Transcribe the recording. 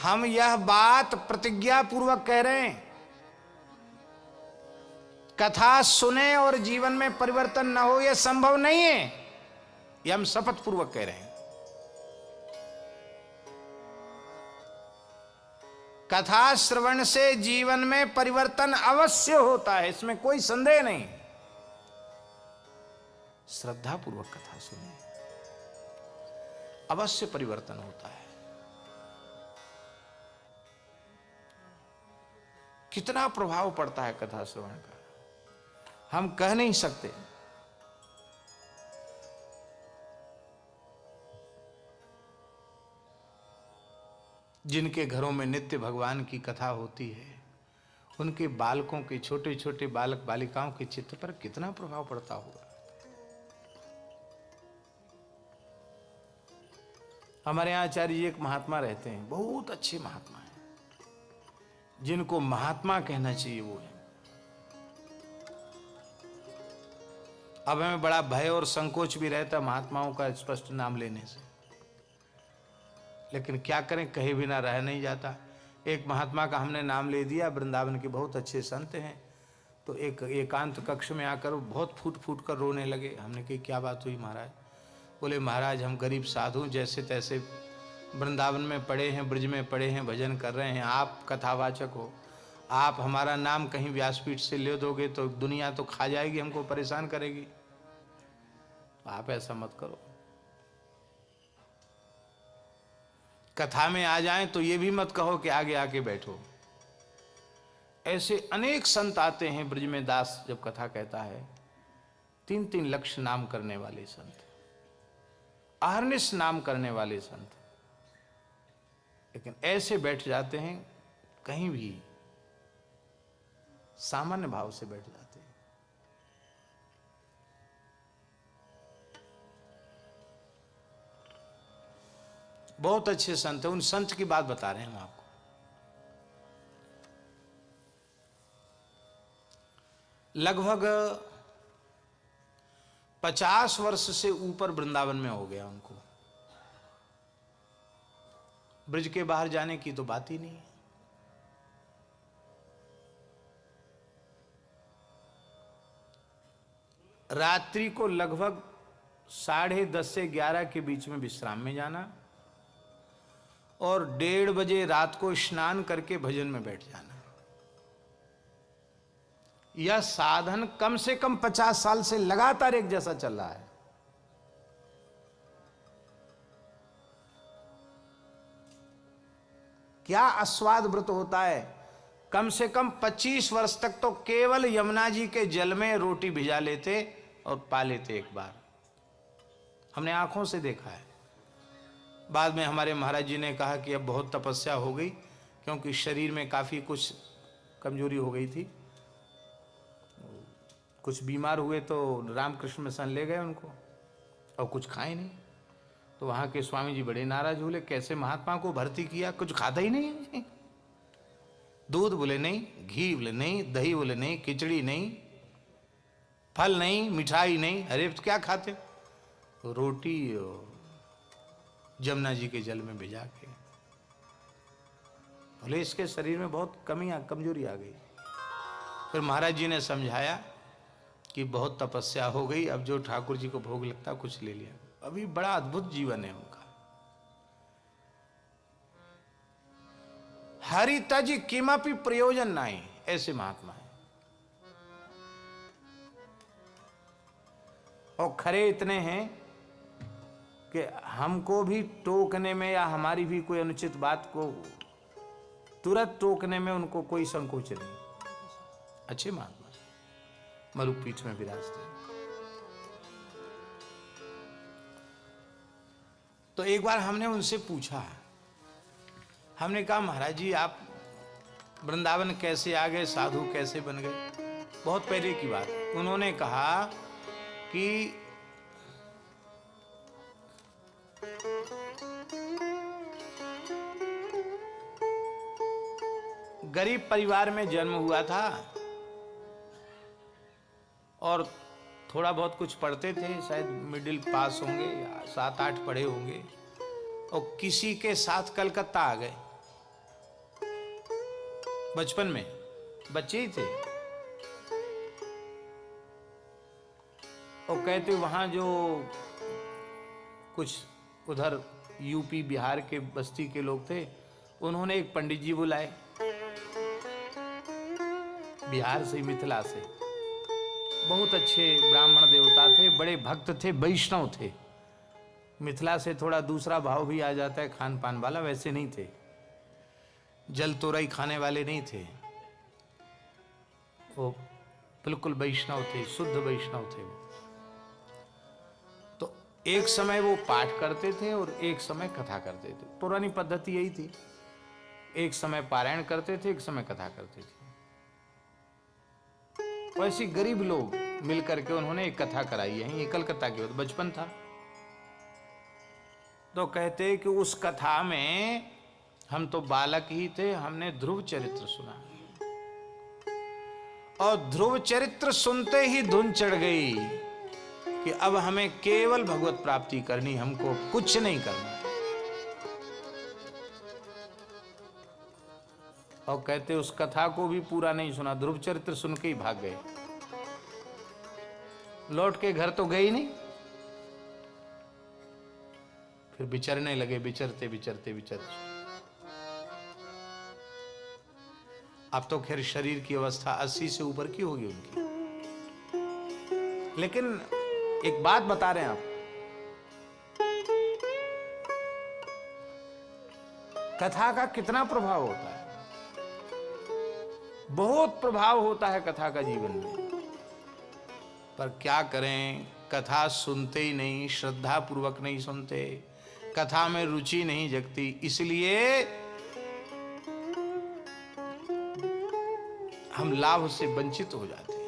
हम यह बात प्रतिज्ञा पूर्वक कह रहे हैं, कथा सुने और जीवन में परिवर्तन न हो यह संभव नहीं है, यह हम शपथ पूर्वक कह रहे हैं। कथा श्रवण से जीवन में परिवर्तन अवश्य होता है, इसमें कोई संदेह नहीं। श्रद्धा पूर्वक कथा सुने, अवश्य परिवर्तन होता है। कितना प्रभाव पड़ता है कथा श्रवण का, हम कह नहीं सकते। जिनके घरों में नित्य भगवान की कथा होती है, उनके बालकों के, छोटे छोटे बालक बालिकाओं के चित्त पर कितना प्रभाव पड़ता होगा। हमारे यहाँ आचार्य जी एक महात्मा रहते हैं, बहुत अच्छे महात्मा हैं, जिनको महात्मा कहना चाहिए वो है। अब हमें बड़ा भय और संकोच भी रहता महात्माओं का स्पष्ट नाम लेने से, लेकिन क्या करें, कहे बिना रह नहीं जाता। एक महात्मा का हमने नाम ले दिया, वृंदावन के बहुत अच्छे संत हैं, तो एक एकांत कक्ष में आकर बहुत फूट फूट कर रोने लगे। हमने कही क्या बात हुई महाराज? बोले महाराज हम गरीब साधु जैसे तैसे वृंदावन में पड़े हैं, ब्रज में पड़े हैं, भजन कर रहे हैं, आप कथावाचक हो, आप हमारा नाम कहीं व्यासपीठ से ले दोगे तो दुनिया तो खा जाएगी, हमको परेशान करेगी, आप ऐसा मत करो। कथा में आ जाएं तो ये भी मत कहो कि आगे आके बैठो। ऐसे अनेक संत आते हैं ब्रज में, दास जब कथा कहता है 3-3 लक्ष नाम करने वाले संत, अहर्निश नाम करने वाले संत, लेकिन ऐसे बैठ जाते हैं, कहीं भी सामान्य भाव से बैठ जाते हैं। बहुत अच्छे संत हैं, उन संत की बात बता रहे हैं हम आपको। लगभग 50 वर्ष से ऊपर वृंदावन में हो गया उनको, ब्रज के बाहर जाने की तो बात ही नहीं है। रात्रि को लगभग 10:30 से 11 के बीच में विश्राम में जाना और 1:30 बजे रात को स्नान करके भजन में बैठ जाना। यह साधन कम से कम 50 साल से लगातार एक जैसा चल रहा है। क्या आस्वाद व्रत होता है। कम से कम 25 वर्ष तक तो केवल यमुना जी के जल में रोटी भिजा लेते और पा लेते एक बार, हमने आंखों से देखा है। बाद में हमारे महाराज जी ने कहा कि अब बहुत तपस्या हो गई, क्योंकि शरीर में काफ़ी कुछ कमजोरी हो गई थी, कुछ बीमार हुए तो रामकृष्ण मिशन ले गए उनको और कुछ खाए नहीं। तो वहाँ के स्वामी जी बड़े नाराज हुए, कैसे महात्मा को भर्ती किया, कुछ खाता ही नहीं है। दूध बोले नहीं, घी बोले नहीं, दही बोले नहीं, खिचड़ी नहीं, फल नहीं, मिठाई नहीं, अरे तो क्या खाते? रोटी जमुना जी के जल में भिजा के। बोले इसके शरीर में बहुत कमजोरी आ गई। फिर महाराज जी ने समझाया कि बहुत तपस्या हो गई, अब जो ठाकुर जी को भोग लगता कुछ ले लिया। अभी बड़ा अद्भुत जीवन है उनका। हरि तज किमपि प्रयोजन नहीं, ऐसे महात्मा है। और खरे इतने हैं कि हमको भी टोकने में या हमारी भी कोई अनुचित बात को तुरंत टोकने में उनको कोई संकोच नहीं। अच्छे महात्मा मरुपीठ में विराजते हैं। तो एक बार हमने उनसे पूछा, हमने कहा महाराज जी आप वृंदावन कैसे आ गए, साधु कैसे बन गए? बहुत पहले की बात। उन्होंने कहा कि गरीब परिवार में जन्म हुआ था और थोड़ा बहुत कुछ पढ़ते थे, शायद मिडिल पास होंगे या 7-8 पढ़े होंगे, और किसी के साथ कलकत्ता आ गए। बचपन में बच्चे ही थे। और कहते वहां जो कुछ उधर यूपी बिहार के बस्ती के लोग थे, उन्होंने एक पंडित जी बुलाए, बिहार से, मिथिला से। बहुत अच्छे ब्राह्मण देवता थे, बड़े भक्त थे, वैष्णव थे। मिथिला से थोड़ा दूसरा भाव भी आ जाता है खान पान वाला, वैसे नहीं थे, जल तोरई खाने वाले नहीं थे, वो बिल्कुल वैष्णव थे, शुद्ध वैष्णव थे वो। तो एक समय वो पाठ करते थे और एक समय कथा करते थे। पुरानी पद्धति यही थी, एक समय पारायण करते थे, एक समय कथा करते थे। वैसे गरीब लोग मिलकर के उन्होंने एक कथा कराई है, ये कलकत्ता की, तो बचपन था। तो कहते कि उस कथा में हम तो बालक ही थे, हमने ध्रुव चरित्र सुना, और ध्रुव चरित्र सुनते ही धुन चढ़ गई कि अब हमें केवल भगवत प्राप्ति करनी, हमको कुछ नहीं करना। और कहते उस कथा को भी पूरा नहीं सुना, ध्रुव चरित्र सुन के ही भाग गए, लौट के घर तो गए ही नहीं। फिर विचरने लगे, विचरते विचरते विचरते, अब तो खैर शरीर की अवस्था 80 से ऊपर की होगी उनकी। लेकिन एक बात बता रहे हैं आप, कथा का कितना प्रभाव होता है, बहुत प्रभाव होता है कथा का जीवन में। पर क्या करें, कथा सुनते ही नहीं, श्रद्धा पूर्वक नहीं सुनते, कथा में रुचि नहीं जगती, इसलिए हम लाभ से वंचित हो जाते हैं।